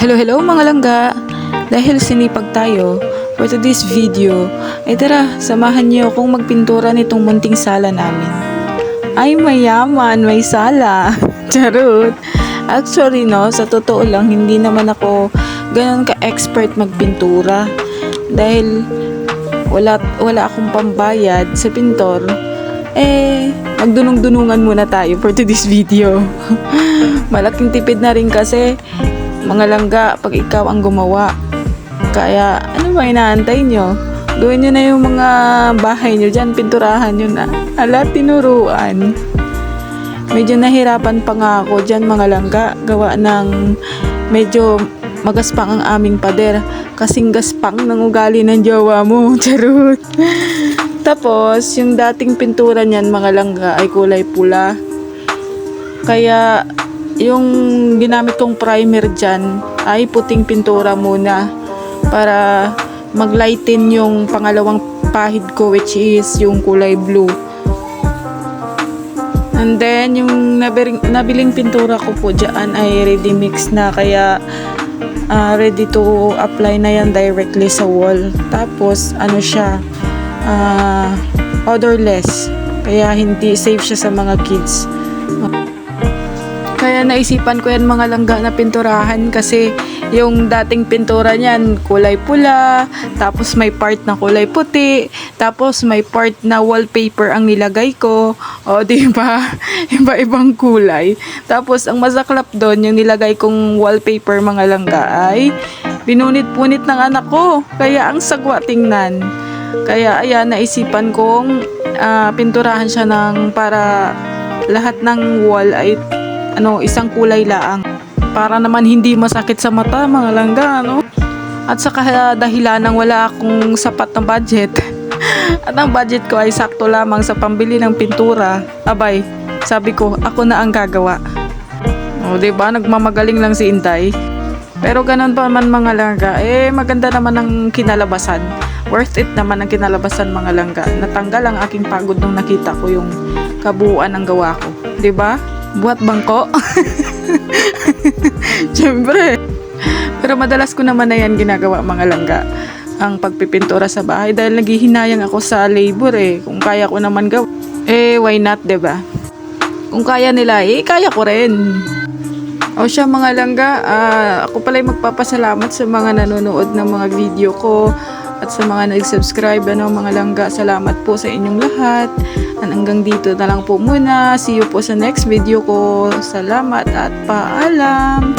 Hello mga langga! Dahil sinipag tayo, for today's video, ay tara, samahan niyo akong magpintura nitong munting sala namin. Ay mayaman, may sala! Charot! Actually no, sa totoo lang, hindi naman ako ganun ka-expert magpintura. Dahil wala akong pambayad sa pintor, magdunong-dunungan muna tayo for today's video. Malaking tipid na rin kasi mga langga pag ikaw ang gumawa. Kaya ano ba inaantay nyo? Gawin nyo na yung mga bahay nyo dyan, pinturahan nyo na. Ala, tinuruan. Medyo nahirapan pa nga ako dyan mga langga. Gawa ng medyo magaspang ang aming pader. Kasing gaspang ng ugali ng jowa mo. Charot. Tapos, yung dating pintura niyan mga langga ay kulay pula. Kaya yung ginamit kong primer dyan ay puting pintura muna para maglighten yung pangalawang pahid ko, which is yung kulay blue. And then yung nabiling pintura ko po dyan ay ready mix na, kaya ready to apply na yan directly sa wall. Tapos ano siya, odorless, kaya hindi safe siya sa mga kids. Kaya naisipan ko yan mga langga na pinturahan kasi yung dating pintura niyan kulay pula, tapos may part na kulay puti, tapos may part na wallpaper ang nilagay ko. O di ba? Iba-ibang kulay. Tapos ang masaklap doon, yung nilagay kong wallpaper mga langga ay binunit-punit ng anak ko. Kaya ang sagwa tingnan. Kaya ayan, naisipan kong pinturahan siya ng para lahat ng wall ay isang kulay laang, para naman hindi masakit sa mata mga langga, At saka dahilan ng wala akong sapat na budget at ang budget ko ay sakto lamang sa pambili ng pintura, abay, sabi ko, ako na ang gagawa. O diba, nagmamagaling lang si Inday. Pero ganun pa man mga langga, maganda naman ang kinalabasan. Worth it naman ang kinalabasan mga langga. Natanggal ang aking pagod nung nakita ko yung kabuuan ng gawa ko, diba? Buhat bangko. Siyempre. Pero madalas ko naman na yan ginagawa mga langga, ang pagpipintura sa bahay, dahil naghihinayang ako sa labor kung kaya ko naman gawin, why not, diba? Kung kaya nila, kaya ko rin. O siya mga langga, ako pala'y magpapasalamat sa mga nanonood ng mga video ko at sa mga nag-subscribe, mga langga. Salamat po sa inyong lahat. Hanggang dito na lang po muna. See you po sa next video ko. Salamat at paalam.